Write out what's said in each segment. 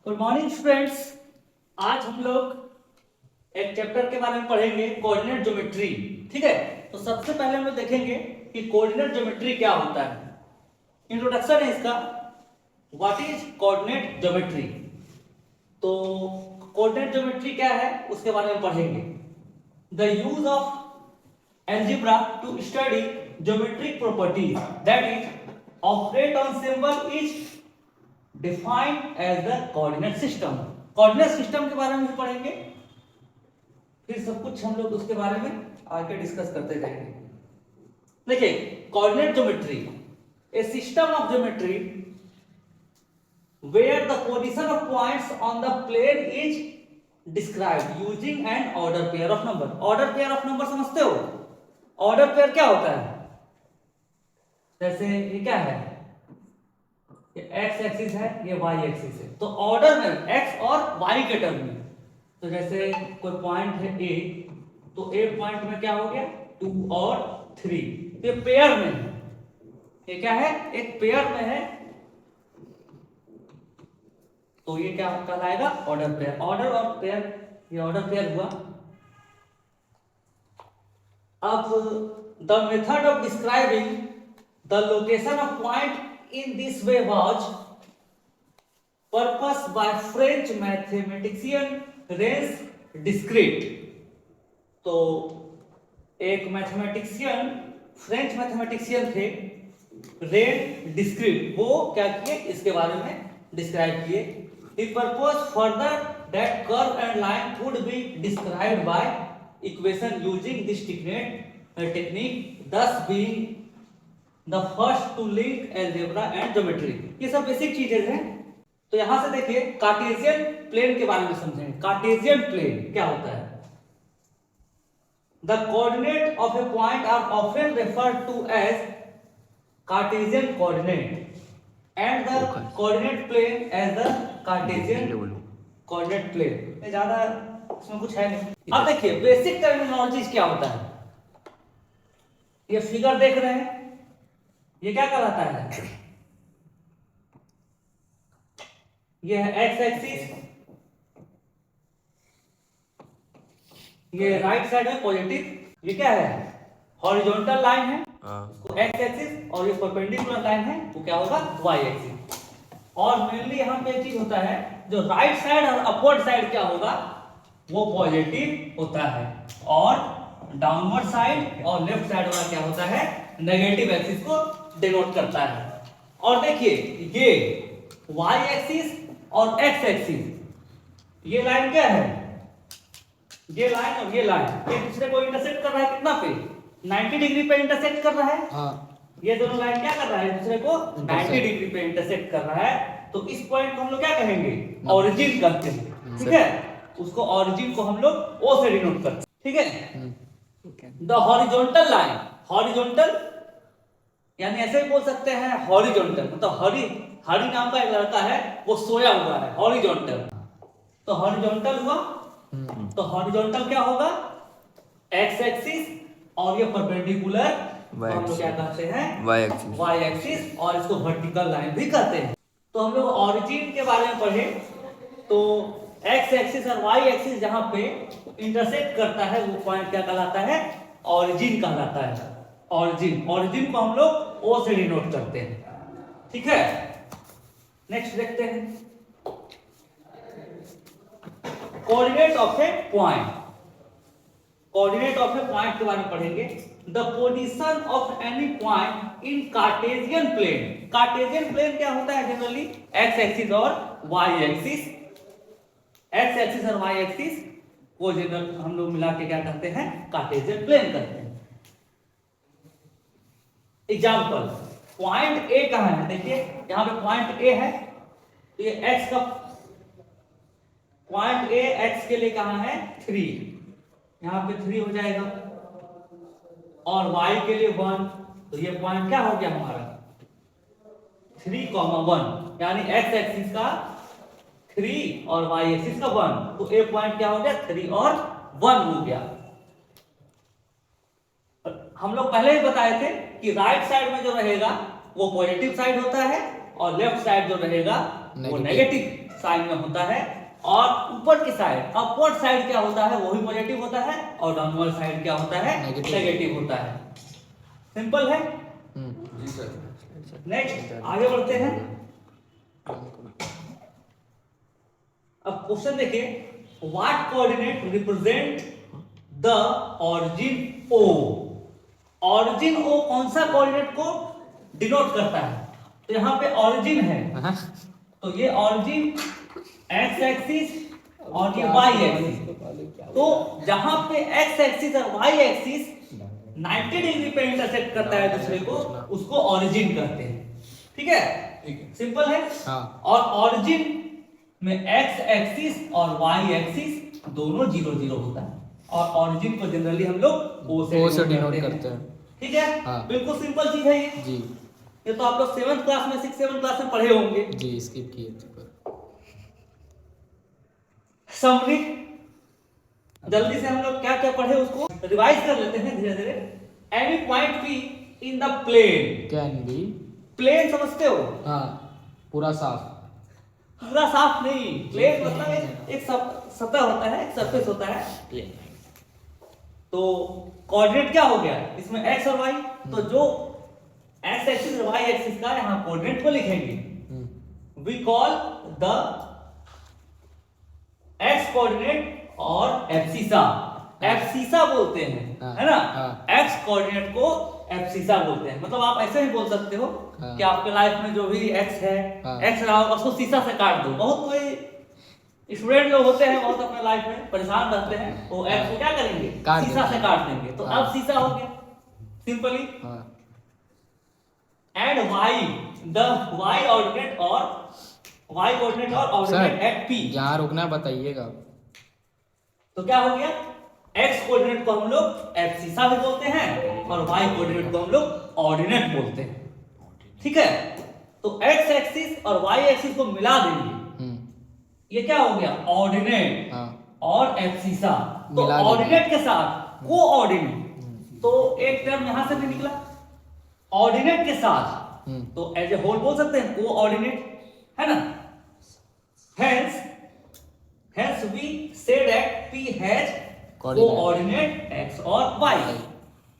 Good morning students. आज हम लोग एक चैप्टर के बारे में पढ़ेंगे, कोऑर्डिनेट ज्योमेट्री। ठीक है, तो सबसे पहले हम लोग देखेंगे कि कोऑर्डिनेट ज्योमेट्री क्या होता है। इंट्रोडक्शन है इसका, व्हाट इज कोऑर्डिनेट ज्योमेट्री। तो कोऑर्डिनेट ज्योमेट्री क्या है उसके बारे में पढ़ेंगे। The use of algebra to study geometric properties, that is operate on symbol is defined as the coordinate system। Coordinate system के बारे में भी पढ़ेंगे, फिर सब कुछ हम लोग उसके बारे में आगे डिस्कस करते जाएंगे। देखिए, coordinate geometry A system of geometry where the position of points on the plane is described using an order pair of number। order pair of number समझते हो? ऑर्डर पेयर क्या होता है? जैसे ये क्या है, ये एक्स एक्सिस है, ये वाई एक्सिस है, तो ऑर्डर में एक्स और वाई के टर्म में। तो जैसे कोई पॉइंट है ए, तो ए पॉइंट में क्या हो गया 2 और 3, ये पेयर में है। ये क्या है, एक पेयर में है, तो ये क्या कहलाएगा, ऑर्डर पेयर। ऑर्डर और पेयर, ये ऑर्डर पेयर हुआ। अब the method of describing the location of point in this way was purposed by French mathematician René Descartes। तो एक मैथमेटिशियन, फ्रेंच मैथमेटिशियन थे रेन डिस्क्रिट, वो क्या किए, इसके बारे में डिस्क्राइब किए। He proposed further that curve and line would be described by equation using this technique, thus being the first to link algebra and geometry। ये सब बेसिक चीजें हैं। तो यहां से देखिए, कार्टेशियन प्लेन के बारे में समझेंगे। कार्टेशियन प्लेन क्या होता है? The coordinate of a point are often referred to as Cartesian coordinate and the coordinate plane as the Cartesian coordinate plane। ज्यादा इसमें कुछ है नहीं। अब देखिए, बेसिक टर्मिनोलॉजी क्या होता है। ये फिगर देख रहे हैं, ये क्या कहलाता है? ये है एक्स एक्सिस, ये राइट साइड में पॉजिटिव। ये क्या है, हॉरिजॉन्टल लाइन है, उसको एक्स एक्सिस, और ये परपेंडिकुलर लाइन है, वो क्या होगा, वाई एक्सिस। और मेनली यहाँ पे एक चीज होता है, जो राइट साइड और अपवर्ड साइड क्या होगा, वो पॉजिटिव होता है, और डाउनवर्ड साइड और लेफ्ट साइड वाला क्या होता है, नेगेटिव एक्सिस को डिनोट करता है। और देखिए, ये वाई एक्सिस और एक्स एक्सिस, ये लाइन क्या है, ये लाइन और ये लाइन एक दूसरे को इंटरसेक्ट कर रहा है। कितना पे, 90 डिग्री पे इंटरसेक्ट कर रहा है। ये दोनों लाइन क्या कर रहा है, एक दूसरे को 90 डिग्री पे इंटरसेक्ट कर रहा है। तो इस पॉइंट को हम लोग क्या कहेंगे, ओरिजिन कहते हैं। ठीक है, उसको ओरिजिन को हम लोग ओ से डिनोट करते हैं। ठीक है, द हॉरिजॉन्टल लाइन, हॉरिजॉन्टल यानी ऐसे भी बोल सकते हैं हॉरिजॉन्टल, मतलब हरि नाम का एक लड़का है, वो सोया हुआ है, हॉरिजॉन्टल। तो हॉरिजॉन्टल हुआ, तो हॉरिजॉन्टल क्या होगा, एक्स एक्सिस, और ये परपेंडिकुलर हम लोग क्या कहते हैं, वाई एक्सिस, और इसको वर्टिकल लाइन भी कहते हैं। तो हम लोग ऑरिजिन के बारे में पढ़े, तो एक्स एक्सिस और वाई एक्सिस जहां पे इंटरसेक्ट करता है, वो पॉइंट क्या कहलाता है, ऑरिजिन कहलाता है। ऑरिजिन को हम लोग ओ से डिनोट करते हैं। ठीक है, नेक्स्ट देखते हैं, coordinate of a point. Coordinate of a point के बारे में पढ़ेंगे। The position of any point in Cartesian plane. Cartesian plane क्या होता है, जनरली एक्स एक्सिस और वाई एक्सिस, एक्स एक्सिस और वाई एक्सिस को जनरल हम लोग मिला के क्या कहते हैं, कार्टेशियन प्लेन कहते हैं। एग्जाम्पल, पॉइंट ए कहां है, देखिए यहां पे पॉइंट ए है, तो ये एक्स का पॉइंट ए एक्स के लिए कहां है, 3, यहां पे 3 हो जाएगा, और y के लिए 1, तो ये पॉइंट क्या हो गया हमारा 3,1, यानी x एक्सिस का 3 और y एक्सिस का 1, तो ए पॉइंट क्या हो गया, 3 और 1 हो गया। हम लोग पहले ही बताए थे कि राइट साइड में जो रहेगा वो पॉजिटिव साइड होता है, और लेफ्ट साइड जो रहेगा वो नेगेटिव साइन में होता है, और ऊपर की साइड अपवर्ड साइड क्या होता है, वो भी पॉजिटिव होता है, और डाउनवर्ड साइड क्या होता है, नेगेटिव होता है। सिंपल है। जी सर। नेक्स्ट आगे बढ़ते हैं। अब क्वेश्चन देखिए, what coordinate represent the origin O. Origin O कौन सा कोऑर्डिनेट को डिनोट करता है? तो यहाँ पे ऑरिजिन है, तो ये ऑरिजिन एक्स एक्सिस और ये वाई एक्सिस। तो जहां पे एक्स एक्सिस और वाई एक्सिस 90 डिग्री पे इंटरसेक्ट करता है दूसरे को, उसको ऑरिजिन कहते हैं। ठीक है, सिंपल है। हाँ। और ऑरिजिन में एक्स एक्सिस और वाई एक्सिस दोनों 0 0 होता है, और ऑरिजिन को जनरली हम लोग ओ से डिनोट करते हैं। ठीक है, हाँ। बिल्कुल सिंपल चीज है ये जी। ये तो आप लोग 7th क्लास में 6 7 क्लास में पढ़े होंगे। जी स्किप किए थे पर। समरी जल्दी से हम लोग क्या क्या पढ़े उसको रिवाइज कर लेते हैं धीरे धीरे। Any point P in the plane. Can be. Plane समझते हो? हाँ, पूरा साफ। पूरा साफ नहीं, प्लेन मतलब एक सतह होता है, एक सरफेस होता है प्लेन। तो कोऑर्डिनेट क्या हो गया इसमें, एक्स और वाई। तो जो एक्स एक्सिस और वाई एक्सिस का यहाँ कोऑर्डिनेट को लिखेंगे, we call the x coordinate और एब्सिसा। एब्सिसा बोलते हैं, है ना? एक्स कोऑर्डिनेट को एब्सिसा बोलते हैं। मतलब आप ऐसे ही बोल सकते हो कि आपके लाइफ में जो भी एक्स है, एक्स रहा होगा उसको सीसा से काट दो। बहुत कोई स्टूडेंट लोग होते हैं, बहुत अपने लाइफ में परेशान रहते हैं, वो एक्स को क्या करेंगे, सीसा से काट देंगे। तो अब सीसा हो गया simply. And y, the y coordinate और वाई कोऑर्डिनेट और ऑर्डिनेट एट पी। यहाँ रुकना बताइएगा। तो क्या हो गया, एक्स कोऑर्डिनेट को हम लोग एब्सिसा भी बोलते हैं, और वाई कोऑर्डिनेट को हम लोग ऑर्डिनेट बोलते हैं। ठीक है, तो एक्स एक्सिस और वाई एक्सिस को मिला देंगे, ये क्या हो गया, ऑर्डिनेट और एब्सिसा। तो ऑर्डिनेट के साथ कोऑर्डिनेट, तो एक टर्म यहां से भी निकला ऑर्डिनेट के साथ, तो एज ए होल बोल सकते हैं कोऑर्डिनेट, है ना? Hence we say that P has coordinate x और y।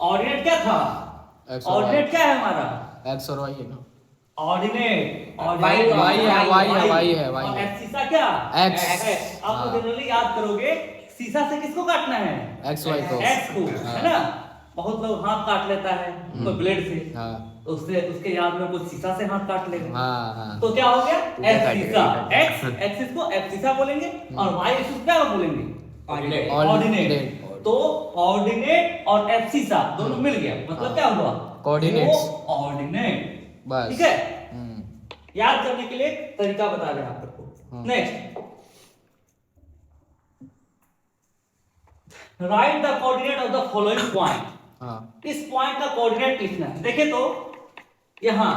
ऑर्डिनेट क्या था, ऑर्डिनेट क्या है हमारा, x और y है ना। ऑर्डिनेट y है और एब्सिसा क्या, x है। आप तो जनरली याद करोगे सीसा से किसको काटना है, x y को, x को, है ना? बहुत लोग हाथ काट लेता है कोई ब्लेड से, तो उससे उसके याद में कुछ सीसा से हाथ काट लेगा। तो क्या हो गया, एब्सिसा। एक्स एक्सिस को एब्सिसा बोलेंगे और वाई एक्सिस क्या बोलेंगे, ऑर्डिनेट। तो ऑर्डिनेट और एब्सिसा दोनों मिल गया, मतलब क्या हुआ, कोऑर्डिनेट्स, ऑर्डिनेट। बस। ठीक है, याद करने के लिए तरीका बता रहे हैं आप लोगों को। Next, right the coordinate of the following point. इस पॉइंट का कोऑर्डिनेट लिखना है। देखे तो यहां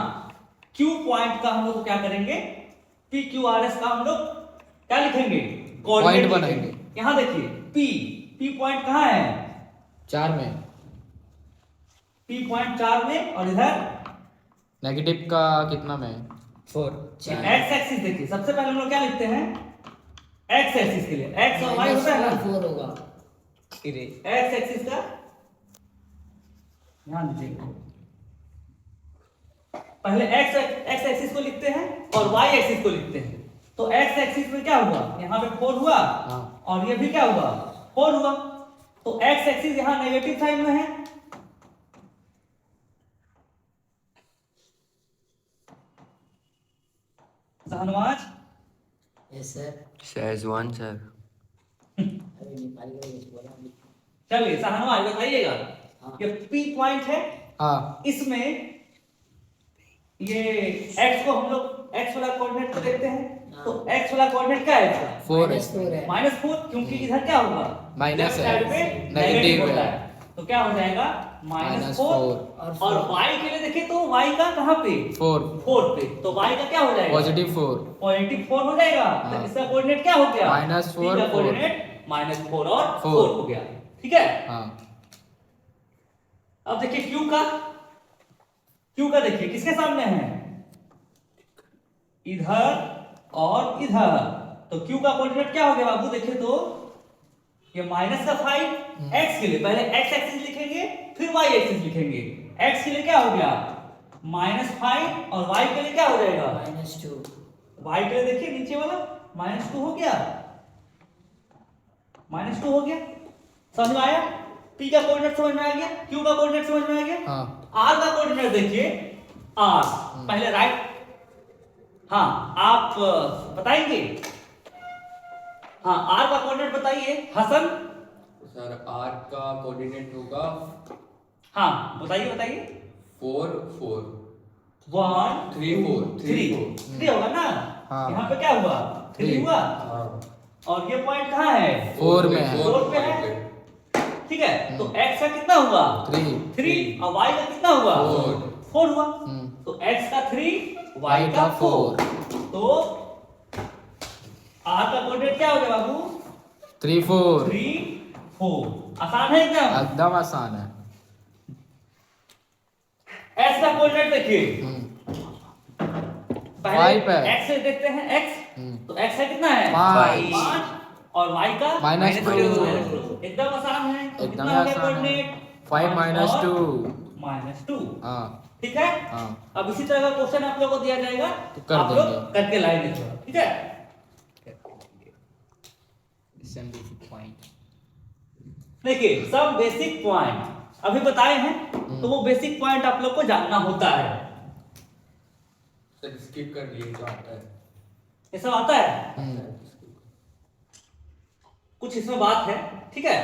Q पॉइंट का हम लोग क्या करेंगे, PQRS का हम लोग क्या लिखेंगे, कोऑर्डिनेट बनाएंगे। यहां देखिए P पॉइंट कहां है, 4 में, P पॉइंट 4 में, और इधर नेगेटिव का कितना में, 4। एक्स एक्सिस देखिए, सबसे पहले हम लोग क्या लिखते हैं, एक्स एक्सिस के लिए एक्स और वाई होता है ना, 4 होगा एक्स एक्सिस का। ध्यान दीजिए, पहले एक्स एक्सिस को लिखते हैं और वाई एक्सिस को लिखते हैं। तो एक्स एक्सिस में क्या हुआ, यहाँ पे 4 हुआ, और ये भी क्या हुआ, 4 हुआ। तो एक्स एक्सिस यहाँ नेगेटिव साइन में है, Shahnawaz. Yes sir. Schezwan sir. चलिए शाहनवाज बताइएगा, ये P पॉइंट है, इसमें ये x को हम लोग x वाला कोऑर्डिनेट को देखते हैं। तो x वाला कोऑर्डिनेट क्या है इसका, 4 है, -4, क्योंकि इधर क्या होगा, माइनस साइड पे नेगेटिव होता है। तो क्या हो जाएगा, -4। और y के लिए देखें तो y का कहां पे, 4 पे, तो y का क्या हो जाएगा, पॉजिटिव 4 हो जाएगा। तो इसका कोऑर्डिनेट क्या हो गया, -4 का कोऑर्डिनेट -4 और 4 हो गया। ठीक है, अब देखिए Q का देखिए किसके सामने है, इधर और इधर। तो Q का कोऑर्डिनेट क्या हो गया बाबू, देखे तो ये माइनस का 5 x के लिए पहले x एक्सिस लिखेंगे फिर y एक्सिस लिखेंगे। x के लिए क्या हो गया -5 और y के लिए क्या हो जाएगा -2। y के लिए देखिए नीचे वाला -2 हो गया, -2 हो गया। समझ में आया? p का कोऑर्डिनेट समझ में आ गया, q का कोऑर्डिनेट समझ में आ गया। हाँ। r का कोऑर्डिनेट देखिए r पहले राइट। हाँ आप बताएंगे, हाँ r का कोऑर्डिनेट बताइए हसन। सर आर का कोऑर्डिनेट होगा हाँ बताइए बताइए। 4 4 1 3 4 3 3 होगा ना। हाँ। यहाँ पे क्या हुआ 3 3 हुआ। हाँ और ये पॉइंट कहाँ है 4 में है। 4 पे है। ठीक है तो x का कितना हुआ 3 और y का कितना हुआ 4 हुआ। तो x का 3 y का 4। तो r का कोऑर्डिनेट क्या हो गया बाबू 3 4 3 4। आसान है एकदम। एकदम आसान है। x का कोऑर्डिनेट देखिए पहले Y पे। x से देखते हैं x। तो x का कितना है 5 और y का -2। एकदम आसान है। तो एकदम कितना हो गया आसान है। कोऑर्डिनेट 5 -2। हाँ ठीक है। हाँ। अब इसी तरह का क्वेश्चन आप लोगों को दिया जाएगा तो कर आप लोग देंगे। करके लाएंगे थोड़ा। ठीक है देखिए सब बेसिक पॉइंट अभी बताए हैं तो वो बेसिक पॉइंट आप लोग को जानना होता है। सर स्किप कर लिए तो आता है ये सब आता है कुछ इसमें बात है। ठीक है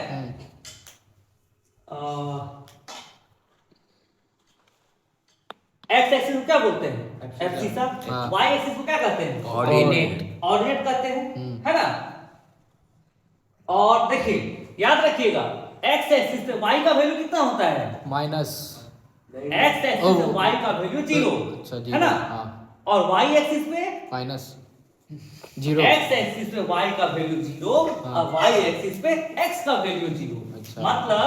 एक्स एक्सिस को क्या बोलते हैं एब्सिसा। हाँ। वाई एक्सिस को क्या कहते हैं ऑर्डिनेट। ऑर्डिनेट कहते हैं है ना। और देखिए याद रखिएगा एक्स एक्सिस पे वाई का वैल्यू कितना होता है माइनस एक्स एक्सिस पे वाई का वैल्यू 0 अच्छा है ना। हाँ और वाई एक्सिस पे माइनस 0। एक्स एक्सिस पे y का वैल्यू 0 हाँ। और y एक्सिस पे x का वैल्यू 0। अच्छा। मतलब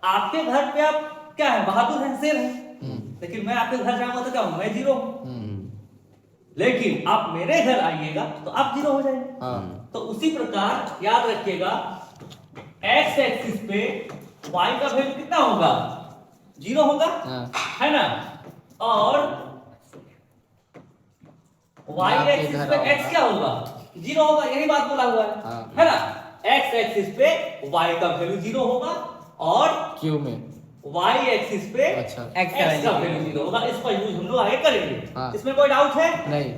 आपके घर पे आप क्या है बहादुर हैं शेर हैं लेकिन मैं आपके घर जाऊंगा तो क्या हूं मैं 0 हूं। लेकिन आप मेरे घर आइएगा तो आप 0 हो जाएंगे। हाँ तो उसी प्रकार याद रखिएगा x एक्सिस पे y का वैल्यू कितना होगा 0 होगा हाँ। है ना। और y आपके एक्सिस घर पे आओगा। x क्या होगा 0 होगा। यही बात बोला हुआ है हाँ। है ना। x एक्सिस पे y का वैल्यू 0 होगा और क्यू में y एक्सिस पे अच्छा। x का वैल्यू 0 होगा। इसका यूज हम लोग आगे करेंगे। हाँ। इसमें कोई डाउट है नहीं।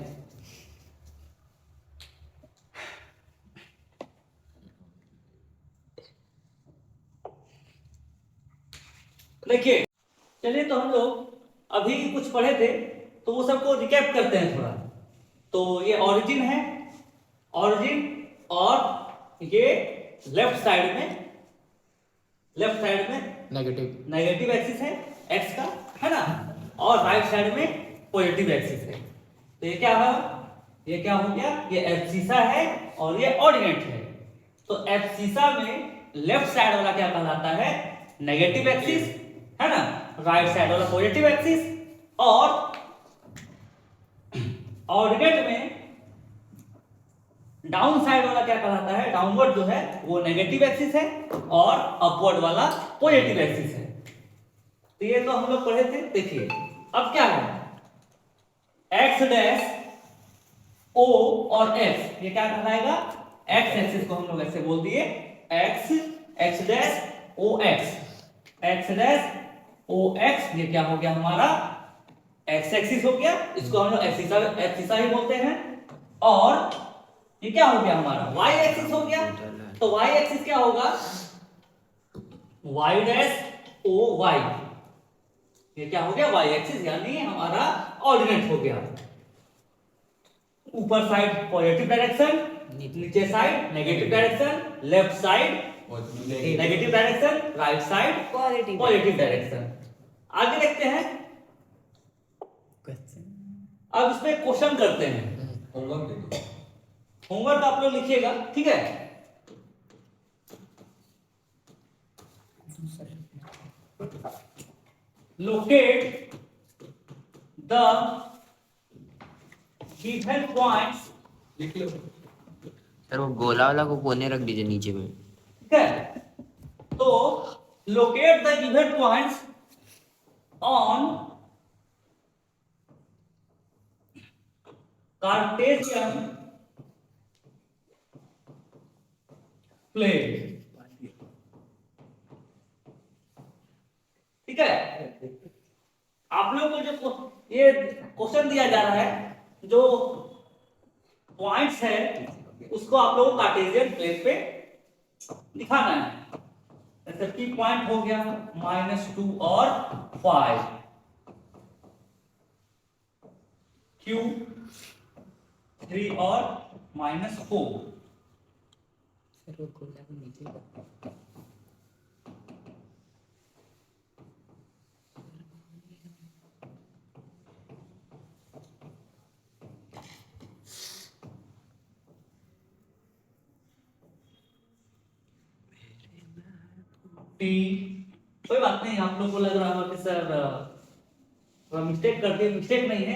देखिए चलिए तो हम लोग अभी कुछ पढ़े थे तो वो सबको रिकैप करते हैं थोड़ा। तो ये ओरिजिन है ओरिजिन और ये लेफ्ट साइड में नेगेटिव एक्सिस है x का है ना। और राइट साइड में पॉजिटिव एक्सिस है। तो ये क्या है ये क्या हो गया ये एब्सिसा है और ये ऑर्डिनेट है। तो एब्सिसा में लेफ्ट साइड वाला क्या कहलाता है नेगेटिव एक्सिस है ना। राइट साइड वाला पॉजिटिव एक्सिस और ऑर्डिनेट में डाउन साइड वाला क्या कहलाता है डाउनवर्ड जो है वो नेगेटिव एक्सिस है और अपवर्ड वाला पॉजिटिव एक्सिस है। तो ये तो हम लोग पढ़े थे। देखिए अब क्या है x डैश o और x ये क्या कहलाएगा x एक्सिस को हम लोग ऐसे बोल दिए x dash o x dash o x ये क्या हो गया हमारा x एक्सिस हो गया। इसको हम लोग एब्सिसा ही बोलते हैं। और ये क्या हो गया हमारा y एक्सिस हो गया। तो y एक्सिस क्या होगा y डैश o y ये क्या हो गया y एक्सिस यानी हमारा ऑर्डिनेट हो गया। ऊपर साइड पॉजिटिव डायरेक्शन नीचे side negative direction left side negative direction right side positive direction. आगे देखते हैं अब इसमें क्वेश्चन करते हैं। होमवर्क दे दो होमवर्क आप लोग लिखिएगा ठीक है। लोकेट द given points लिख लो। सर वो गोला वाला को कोने रख दीजिए नीचे में। ठीक है, तो locate the given points on Cartesian plane. ठीक है, आप लोगों को जो ये क्वेश्चन दिया जा रहा है, जो पॉइंट्स है उसको आप लोगों को कार्टेशियन प्लेन पे दिखाना है। जैसे की पॉइंट हो गया -2 और 5, Q 3 और -4। सर वो गोला को नीचे T, कोई बात नहीं, आप लोग को लग रहा होगा कि सर थोड़ा मिस्टेक करके, मिस्टेक नहीं है,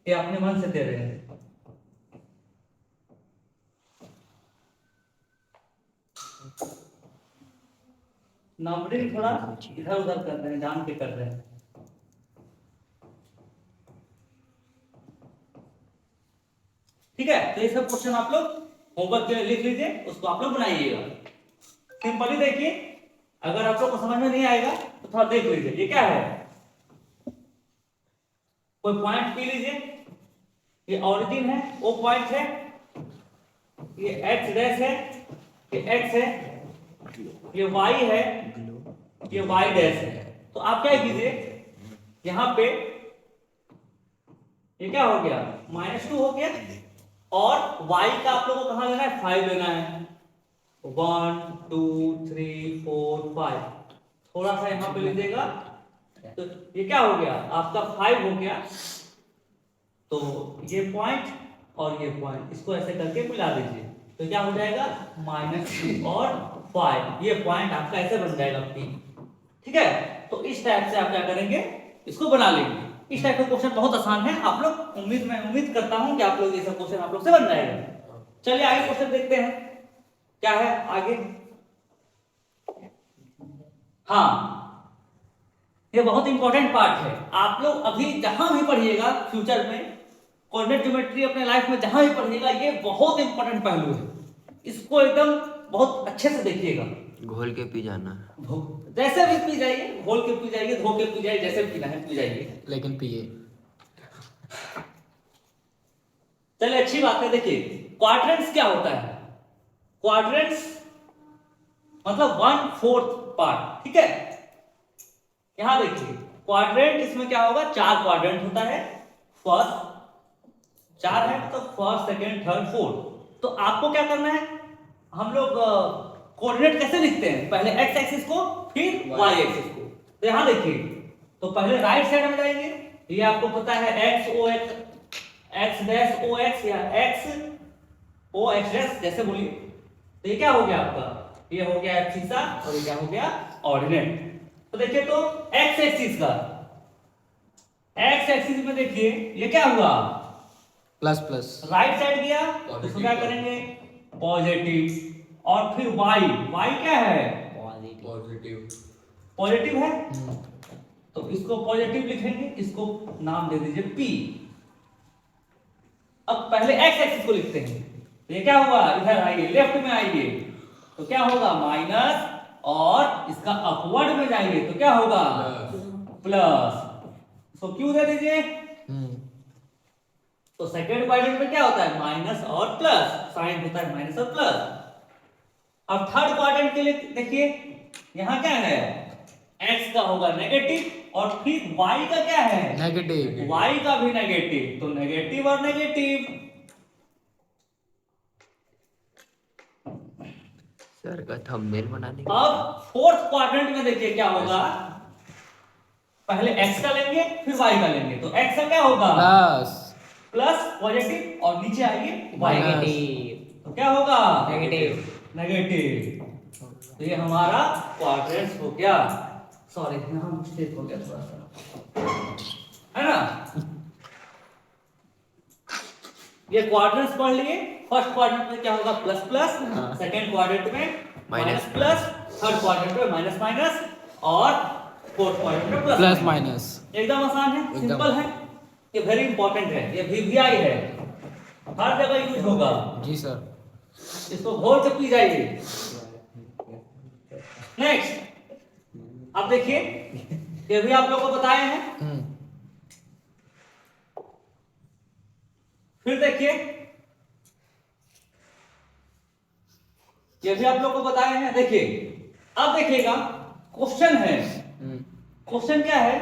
ये अपने मन से दे रहे हैं। नंबरिंग थोड़ा इधर उधर कर रहे हैं, जान के कर रहे हैं। ठीक है, तो ये सब क्वेश्चन आप लोग होमवर्क के लिए लिख लीजिए, उसको आप लोग बनाइएगा। सिंपली देखिए, अगर आप लोग को समझ में नहीं आएगा तो थोड़ा देख लीजिए। ये क्या है, कोई पॉइंट पी लीजिए, ये ओरिजिन है, वो पॉइंट है, ये एक्स डैश है, ये एक्स है, ये वाई है, ये वाई डैश है। तो आप क्या कीजिए, यहां पे ये क्या हो गया, -2 हो गया, और y का आप लोगों को कहां लेना है, 5 लेना है। 1 2 3 4 5, थोड़ा सा यहां पे लीजिएगा, तो ये क्या हो गया आपका 5 हो गया। तो ये पॉइंट और ये पॉइंट, इसको ऐसे करके मिला दीजिए, तो क्या हो जाएगा -2 और 5, ये पॉइंट आपका ऐसे बन जाएगा P। ठीक है, तो इस टाइप से आप क्या करेंगे, इसको बना लेंगे। इस टाइप का क्वेश्चन बहुत आसान है, आप लोग मैं उम्मीद करता हूं कि आप लोग ये सब क्वेश्चन आप लोग से बन जाएगा। चलिए आगे क्वेश्चन देखते हैं क्या है आगे। हाँ, ये बहुत इंपॉर्टेंट पार्ट है। आप लोग अभी जहां भी पढ़िएगा फ्यूचर में, कोऑर्डिनेट ज्योमेट्री अपने लाइफ में जहां भी पढ़िएगा, ये बहुत इंपॉर्टेंट पहलू है, इसको एकदम बहुत अच्छे से देखिएगा। घोल के पी जाना, जैसे भी पी जाइए, घोल के पी जाइए, धो के पी जाइए, जैसे भी पीना है पी जाइए, लेकिन पिए। चलिए अच्छी बात है। देखिए क्वाड्रेंट्स क्या होता है, क्वाड्रेंट्स मतलब 1/4 पार्ट। ठीक है, यहां देखिए क्वाड्रेंट, इसमें क्या होगा, 4 क्वाड्रेंट होता है, फर्स्ट 4 है तो फर्स्ट सेकंड थर्ड फोर्थ। तो आपको क्या करना है, हम लोग कोऑर्डिनेट कैसे लिखते हैं, पहले एक्स एक्सिस को फिर वाई एक्सिस को। तो यहां देखिए, तो पहले राइट साइड में जाएंगे, ये आपको पता है x o x, x dash o x या एक्स ओ एक्स डैश जैसे बोलिए। तो ये क्या हो गया आपका, ये हो गया एब्सिसा और ये क्या हो गया ऑर्डिनेट। तो देखिए, तो एक्स एक्सिस का, एक्स एक्सिस में देखिए ये क्या हुआ, प्लस प्लस, राइट साइड गया तो इसको क्या करेंगे, पॉजिटिव, और फिर वाई, वाई क्या है, पॉजिटिव, पॉजिटिव है, तो इसको पॉजिटिव लिखेंगे, इसको नाम दे दीजिए P। अब पहले एक्स एक्सिस को लिखते हैं, तो ये क्या हुआ, इधर आइए, लेफ्ट में आइए, तो क्या होगा माइनस, और इसका अपवर्ड में जाएंगे तो क्या होगा प्लस, इसको क्यों दे दीजिए। तो सेकंड क्वाड्रेंट में क्या होता है, माइनस और प्लस, साइन होता है माइनस और प्लस। अब थर्ड क्वाड्रेंट के लिए देखिए, यहां क्या है, x का होगा नेगेटिव, और फिर y का क्या है, नेगेटिव, y का भी नेगेटिव, तो नेगेटिव और नेगेटिव। सर का थंबनेल बनाने के अब फोर्थ क्वाड्रेंट में देखिए क्या होगा, पहले x का लेंगे फिर y का लेंगे, तो x का क्या होगा प्लस, प्लस पॉजिटिव, और नीचे आइए y नेगेटिव, तो क्या होगा नेगेटिव, नेगेटिव। तो ये हमारा क्वाड्रेंट्स हो गया, सॉरी यहाँ मिस्टेक हो गया थोड़ा सा, है ना। ये क्वाड्रेंट्स पढ़ लिए। फर्स्ट क्वाड्रेंट में क्या होगा, प्लस प्लस, सेकंड क्वाड्रेंट में माइनस प्लस, थर्ड क्वाड्रेंट में माइनस माइनस, और फोर्थ क्वाड्रेंट में प्लस प्लस माइनस। एकदम आसान है, एकदम। सिंपल है। ये वेरी इंपॉर्टेंट है, ये वीवीआई है, हर जगह यूज होगा। जी सर। इसको घोल के पी जाइए। नेक्स्ट, अब देखिए, ये भी आप लोग को बताए हैं। फिर देखिए, ये भी आप लोग को बताए हैं। देखिए, अब देखिएगा, क्वेश्चन है, क्वेश्चन क्या है,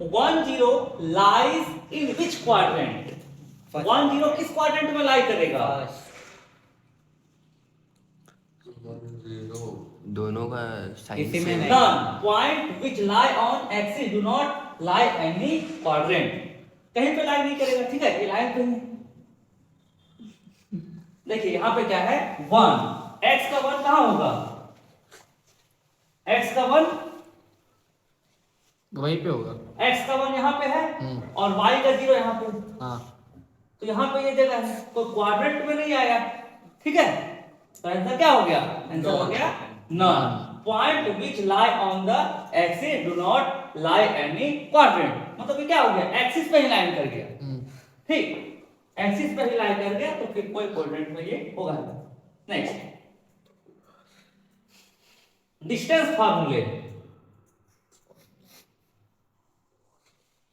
10 लाइज इन विच क्वाड्रेंट। 10 किस क्वाड्रेंट में लाई करेगा? दोनों का साइन किसी में सेम नहीं। है। None. Point which lie on axis do not lie any quadrant. कहीं पे लाई नहीं करेगा, ठीक है, ये लाइन पे है। देखिए यहाँ पे क्या है, 1, x का 1 कहाँ होगा, x का 1, वहीं पे होगा। x का 1 यहाँ पे है, और y का 0 यहाँ पे। हाँ। तो यहाँ पे ये जगह है, तो क्वाड्रेंट में नहीं आया, ठीक है। तो आंसर क्या हो गया, आंसर हो गया non. Point which lie on the axis do not lie any quadrant. मतलब ये क्या हो गया, एक्सिस पे ही लाइन कर गया, ठीक, एक्सिस पे ही लाइन कर गया, तो फिर कोई क्वाड्रेंट में ये होगा। नेक्स्ट, डिस्टेंस फार्मूले।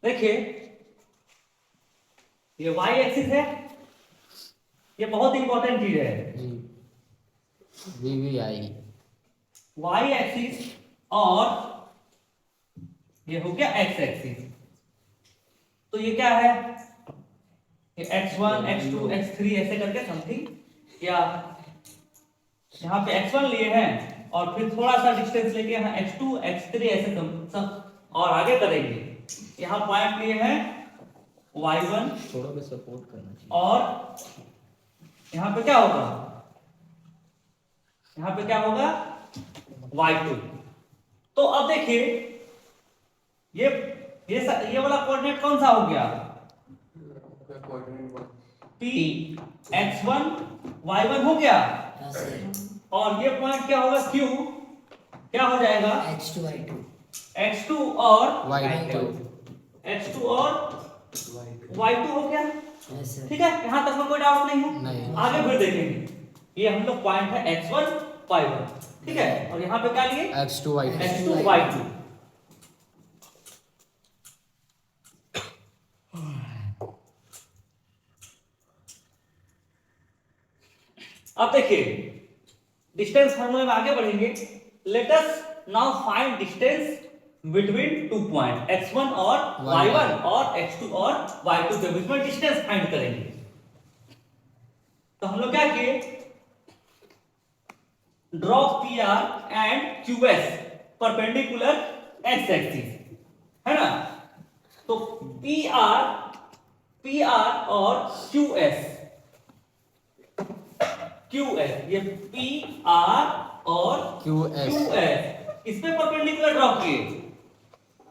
देखिए, ये y एक्सिस है, ये बहुत इंपॉर्टेंट चीज है। जी। वीवीआई। y एक्सिस और ये हो गया x एक्सिस। तो ये क्या है, ये x1 x2 x3 ऐसे करके समथिंग, या यहाँ पे x1 लिए हैं और फिर थोड़ा सा डिस्टेंस लेके यहाँ x2 x3 ऐसे सब और आगे करेंगे। यहाँ पॉइंट लिए हैं y1, थोड़ा भी सपोर्ट करना चाहिए। और यहाँ पे क्या होगा, यहाँ पे क्या होगा, y2। तो अब देखिए, ये वाला कोऑर्डिनेट कौन सा हो गया, p x1 y1 हो गया, और ये पॉइंट क्या होगा, q क्या हो जाएगा, x2 और Y2। x2 और y2 हो गया, ठीक है। यहाँ तक में कोई डाउट नहीं है, नहीं। आगे फिर देखेंगे। ये हम लोग पॉइंट है x1 y1, ठीक है, और यहाँ पे क्या लिए, X2 Y2। x2 y2। अब देखिए, डिस्टेंस फार्मूले में आगे बढ़ेंगे। Let us now find distance between 2 point x1 और y1 और x2 और y2 के बीच में डिस्टेंस फाइंड करेंगे। तो हम लोग क्या किए, draw PR and QS perpendicular x axis, है ना। तो PR और QS, ये PR और QS। इस पे परपेंडिकुलर ड्रॉ किए,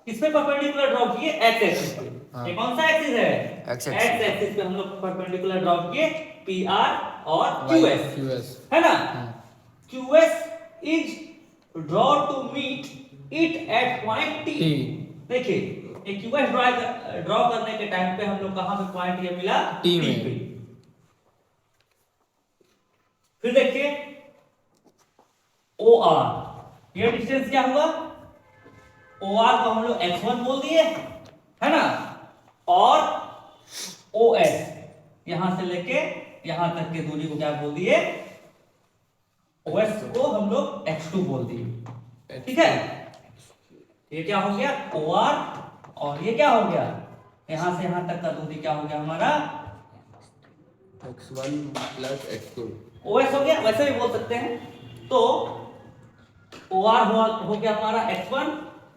इस पे परपेंडिकुलर ड्रॉ किए x एक्सिस पे। हाँ। ये कौन सा एक्सिस है, X एक्सिस। x एक्सिस पे हम लोग परपेंडिकुलर ड्रॉ किए PR और QS, है ना। QS is draw to meet it at point T। देखिए, ये QS ड्रॉ करने के टाइम पे हम लोग कहां पे पॉइंट ये मिला, T पे। में। फिर देखिए, OR, ये डिस्टेंस क्या हुआ, OR को हम लोग x1 बोल दिए, है ना, और OS यहां से लेके यहां तक की दूरी को क्या बोल दिए, OS को हम लोग x2 बोल दिए, ठीक है। ये क्या हो गया, OR, और ये क्या हो गया, यहां से यहां तक का दूरी क्या हो गया हमारा, x1 plus x2। OS हो गया, वैसे भी बोल सकते हैं। तो OR हो गया हमारा x1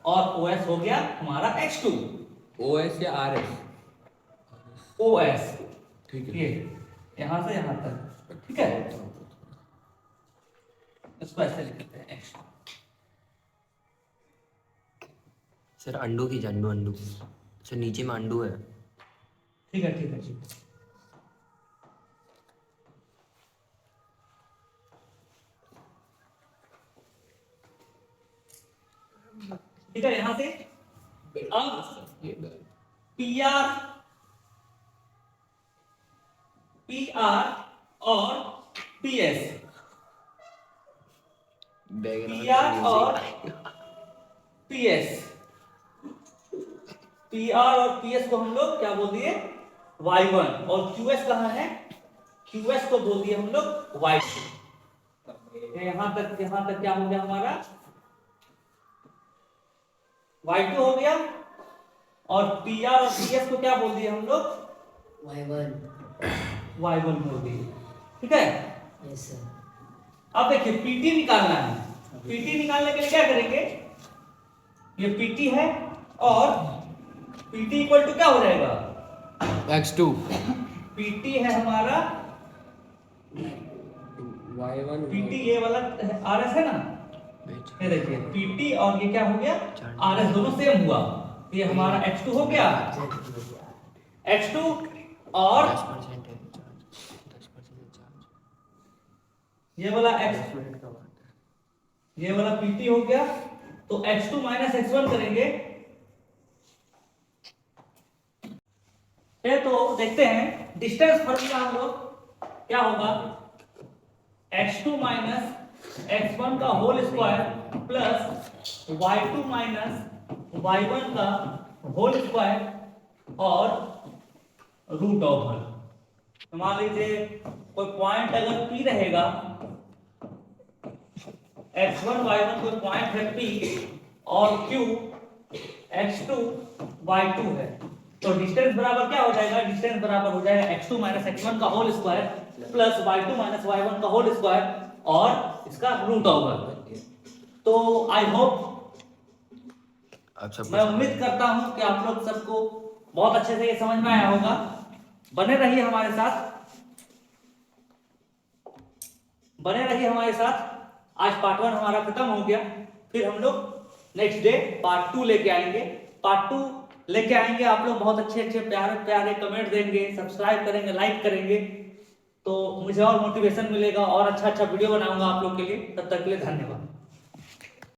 और OS हो गया हमारा x2। OS या RS? OS, ठीक है। ये यहां से यहां तक, ठीक है। इसको ऐसे लिखते हैं x2। सर अंडू की अंडू सर नीचे में अंडू है। ठीक है, ठीक है, ठीक है। ठीक है, यहां से अब पीआर और पीएस, पीआर और पीएस, पीआर और पीएस को हम लोग क्या बोल दिए, y1, और क्यूएस कहाँ है, क्यूएस को बोल दिए हम लोग y2। यहां तक क्या हो गया हमारा, y2 हो गया, और पीआर और पीएस को क्या बोल दिए हम लोग, y1 बोल दिए। ठीक है, यस सर। अब देखिए पीटी निकालना है, पीटी निकालने के लिए क्या करेंगे, ये पीटी है और पीटी इक्वल टू क्या हो जाएगा, x2 पीटी है हमारा, Y1 पीटी ये वाला आरएस है ना, ये देखिए पीटी और ये क्या हो गया, आरएस दोनों सेम हुआ, ये हमारा x2 हो गया, x2 और 10% है चार्ज, 10% चार्ज। ये वाला x, ये वाला पीटी हो गया, तो x2 माइनस x1 करेंगे। तो देखते हैं डिस्टेंस फॉर्मूला हम लोग क्या होगा, x2 माइनस x1 का whole square plus y2 minus y1 का होल स्क्वायर और रूट ओवर। तो मान लीजिए कोई पॉइंट अगर P रहेगा, x1 y1 कोई पॉइंट है P और Q x2 y2 है, तो डिस्टेंस बराबर क्या हो जाएगा, डिस्टेंस बराबर हो जाएगा x2 माइनस x1 का whole square plus y2 minus y1 का होल स्क्वायर और इसका रूट ओवर। तो आई होप, मैं उम्मीद करता हूं कि आप लोग सबको बहुत अच्छे से ये समझ में आया होगा। बने रहिए हमारे साथ, बने रहिए हमारे साथ। आज पार्ट 1 हमारा खत्म हो गया, फिर हम लोग नेक्स्ट डे पार्ट 2 लेके आएंगे। पार्ट 2 लेके आएंगे, आप लोग बहुत अच्छे अच्छे प्यारे प्यारे कमेंट देंगे, सब्सक्राइब करेंगे, लाइक करेंगे, तो मुझे और मोटिवेशन मिलेगा और अच्छा अच्छा वीडियो बनाऊंगा आप लोग के लिए। तब तक के लिए धन्यवाद।